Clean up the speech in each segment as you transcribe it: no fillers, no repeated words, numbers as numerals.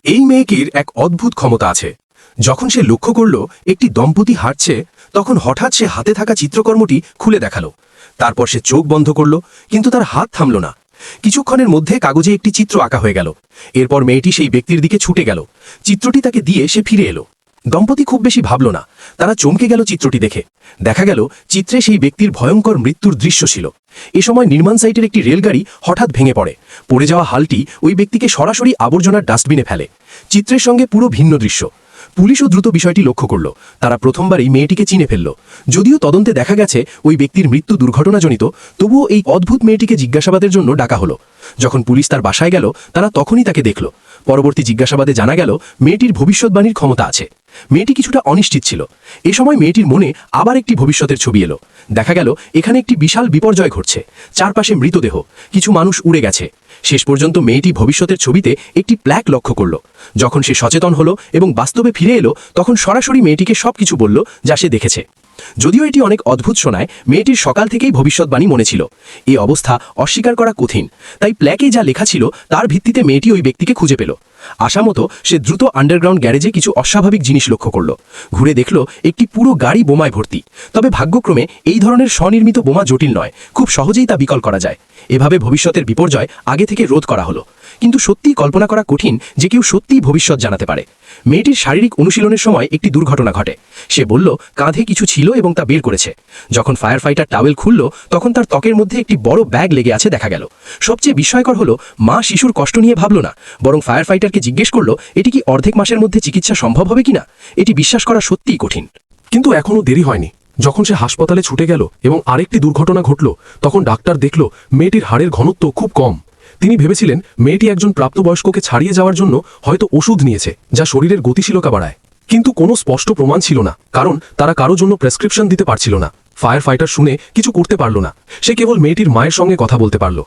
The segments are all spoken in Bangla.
এই মেয়েটির এক অদ্ভুত ক্ষমতা আছে। যখন সে লক্ষ্য করল একটি দম্পতি হাঁটছে, তখন হঠাৎ সে হাতে থাকা চিত্রকর্মটি খুলে দেখালো। তারপর সে চোখ বন্ধ করল, কিন্তু তার হাত থামল না। কিছুক্ষণের মধ্যে কাগজে একটি চিত্র আঁকা হয়ে গেল। এরপর মেয়েটি সেই ব্যক্তির দিকে ছুটে গেল। চিত্রটি তাকে দিয়ে সে ফিরে এলো। দম্পতি খুব বেশি ভাবল না, তারা চমকে গেল চিত্রটি দেখে। দেখা গেল চিত্রে সেই ব্যক্তির ভয়ঙ্কর মৃত্যুর দৃশ্য ছিল। এ সময় নির্মাণ সাইটের একটি রেলগাড়ি হঠাৎ ভেঙে পড়ে। পড়ে যাওয়া হালটি ওই ব্যক্তিকে সরাসরি আবর্জনার ডাস্টবিনে ফেলে। চিত্রের সঙ্গে পুরো ভিন্ন দৃশ্য। পুলিশও দ্রুত বিষয়টি লক্ষ্য করল। তারা প্রথমবারই মেয়েটিকে চিনে ফেলল। যদিও তদন্তে দেখা গেছে ওই ব্যক্তির মৃত্যু দুর্ঘটনাজনিত, তবুও এই অদ্ভুত মেয়েটিকে জিজ্ঞাসাবাদের জন্য ডাকা হলো। যখন পুলিশ তার বাসায় গেল, তারা তখনই তাকে দেখল। পরবর্তী জিজ্ঞাসাবাদে জানা গেল মেয়েটির ভবিষ্যৎবাণীর ক্ষমতা আছে। মেয়েটি কিছুটা অনিশ্চিত ছিল। এ সময় মেয়েটির মনে আবার একটি ভবিষ্যতের ছবি এলো। দেখা গেল এখানে একটি বিশাল বিপর্যয় ঘটছে। চারপাশে মৃতদেহ, কিছু মানুষ উড়ে গেছে। শেষ পর্যন্ত মেয়েটি ভবিষ্যতের ছবিতে একটি প্ল্যাক লক্ষ্য করল। যখন সে সচেতন হলো এবং বাস্তবে ফিরে এলো, তখন সরাসরি মেয়েটিকে সবকিছু বলল যা সে দেখেছে। যদিও এটি অনেক অদ্ভুত শোনায়, মেয়েটির সকাল থেকেই ভবিষ্যৎবাণী মনে ছিল। এই অবস্থা অস্বীকার করা কঠিন, তাই প্ল্যাকে যা লেখা ছিল তার ভিত্তিতে মেয়েটি ওই ব্যক্তিকে খুঁজে পেল। আশামতো সে দ্রুত আন্ডারগ্রাউন্ড গ্যারেজে কিছু অস্বাভাবিক জিনিস লক্ষ্য করল। ঘুরে দেখল একটি পুরো গাড়ি বোমায় ভর্তি। তবে ভাগ্যক্রমে এই ধরনের স্বনির্মিত বোমা জটিল নয়, খুব সহজেই তা বিকল করা যায়। এভাবে ভবিষ্যতের বিপর্যয় আগে থেকে রোধ করা হলো। কিন্তু সত্যিই কল্পনা করা কঠিন যে কেউ সত্যিই ভবিষ্যৎ জানাতে পারে। মেয়েটির শারীরিক অনুশীলনের সময় একটি দুর্ঘটনা ঘটে। সে বলল কাঁধে কিছু ছিল এবং তা বের করেছে। যখন ফায়ার ফাইটার টাওয়েল খুলল, তখন তার ত্বকের মধ্যে একটি বড় ব্যাগ লেগে আছে দেখা গেল। সবচেয়ে বিস্ময়কর হলো মা শিশুর কষ্ট নিয়ে ভাবল না, বরং ফায়ার ফাইটারকে জিজ্ঞেস করল এটি কি অর্ধেক মাসের মধ্যে চিকিৎসা সম্ভব হবে কিনা। এটি বিশ্বাস করা সত্যিই কঠিন। কিন্তু এখনও দেরি হয়নি। যখন সে হাসপাতালে ছুটে গেল এবং আরেকটি দুর্ঘটনা ঘটল, তখন ডাক্তার দেখল মেয়েটির হাড়ের ঘনত্ব খুব কম। তিনি ভেবেছিলেন মেয়েটি একজন প্রাপ্তবয়স্ককে ছাড়িয়ে যাওয়ার জন্য হয়তো ওষুধ নিয়েছে, যা শরীরের গতিশীলতা বাড়ায়। কিন্তু কোনো স্পষ্ট প্রমাণ ছিল না, কারণ তারা কারো জন্য প্রেসক্রিপশন দিতে পারছিল না। ফায়ার ফাইটার শুনে কিছু করতে পারল না। সে কেবল মেয়েটির মায়ের সঙ্গে কথা বলতে পারল।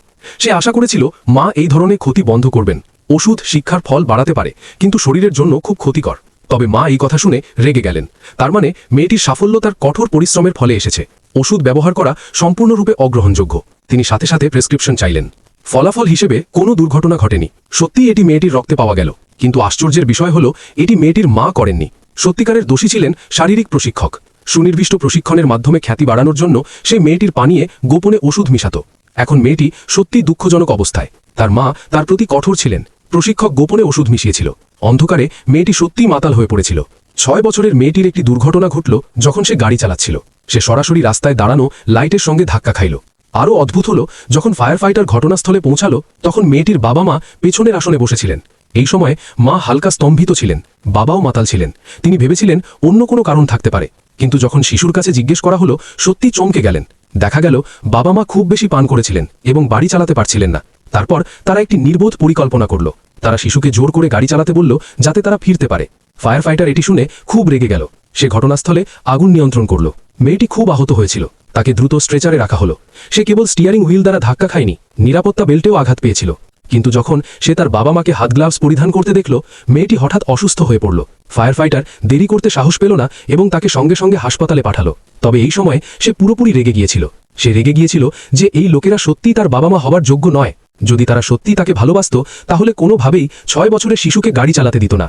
সে আশা করেছিল মা এই ধরনের ক্ষতি বন্ধ করবেন। ওষুধ শিক্ষার ফল বাড়াতে পারে, কিন্তু শরীরের জন্য খুব ক্ষতিকর। তবে মা এই কথা শুনে রেগে গেলেন। তার মানে মেয়েটির সাফল্য তার কঠোর পরিশ্রমের ফলে এসেছে। ওষুধ ব্যবহার করা সম্পূর্ণরূপে অগ্রহণযোগ্য। তিনি সাথে সাথে প্রেসক্রিপশন চাইলেন। ফলাফল হিসেবে কোনো দুর্ঘটনা ঘটেনি। সত্যিই এটি মেয়েটির রক্তে পাওয়া গেল। কিন্তু আশ্চর্যের বিষয় হলো এটি মেয়েটির মা করেননি। সত্যিকারের দোষী ছিলেন শারীরিক প্রশিক্ষক। সুনির্দিষ্ট প্রশিক্ষণের মাধ্যমে খ্যাতি বাড়ানোর জন্য সে মেয়েটির পানীয়ে গোপনে ওষুধ মিশাত। এখন মেয়েটি সত্যিই দুঃখজনক অবস্থায়। তার মা তার প্রতি কঠোর ছিলেন। প্রশিক্ষক গোপনে ওষুধ মিশিয়েছিল। অন্ধকারে মেয়েটি সত্যিই মাতাল হয়ে পড়েছিল। 6 বছরের মেয়েটির একটি দুর্ঘটনা ঘটল যখন সে গাড়ি চালাচ্ছিল। সে সরাসরি রাস্তায় দাঁড়ানো লাইটের সঙ্গে ধাক্কা খাইল। আরও অদ্ভুত হলো, যখন ফায়ার ফাইটার ঘটনাস্থলে পৌঁছালো, তখন মেয়েটির বাবা মা পেছনের আসনে বসেছিলেন। এই সময় মা হালকা স্তম্ভিত ছিলেন। বাবাও মাতাল ছিলেন। তিনি ভেবেছিলেন অন্য কোনো কারণ থাকতে পারে। কিন্তু যখন শিশুর কাছে জিজ্ঞেস করা হলো, সত্যি চমকে গেলেন। দেখা গেল বাবা মা খুব বেশি পান করেছিলেন এবং বাড়ি চালাতে পারছিলেন না। তারপর তারা একটি নির্বোধ পরিকল্পনা করল। তারা শিশুকে জোর করে গাড়ি চালাতে বলল যাতে তারা ফিরতে পারে। ফায়ার ফাইটার এটি শুনে খুব রেগে গেল। সে ঘটনাস্থলে আগুন নিয়ন্ত্রণ করল। মেয়েটি খুব আহত হয়েছিল। তাকে দ্রুত স্ট্রেচারে রাখা হলো। সে কেবল স্টিয়ারিং হুইল দ্বারা ধাক্কা খায়নি, নিরাপত্তা বেল্টেও আঘাত পেয়েছিল। কিন্তু যখন সে তার বাবা মাকে হাত গ্লাভস পরিধান করতে দেখল, মেয়েটি হঠাৎ অসুস্থ হয়ে পড়ল। ফায়ার ফাইটার দেরি করতে সাহস পেল না এবং তাকে সঙ্গে সঙ্গে হাসপাতালে পাঠালো। তবে এই সময় সে পুরোপুরি রেগে গিয়েছিল। সে রেগে গিয়েছিল যে এই লোকেরা সত্যিই তার বাবা মা হওয়ার যোগ্য নয়। যদি তারা সত্যিই তাকে ভালোবাসত, তাহলে কোনোভাবেই 6 বছরের শিশুকে গাড়ি চালাতে দিত না।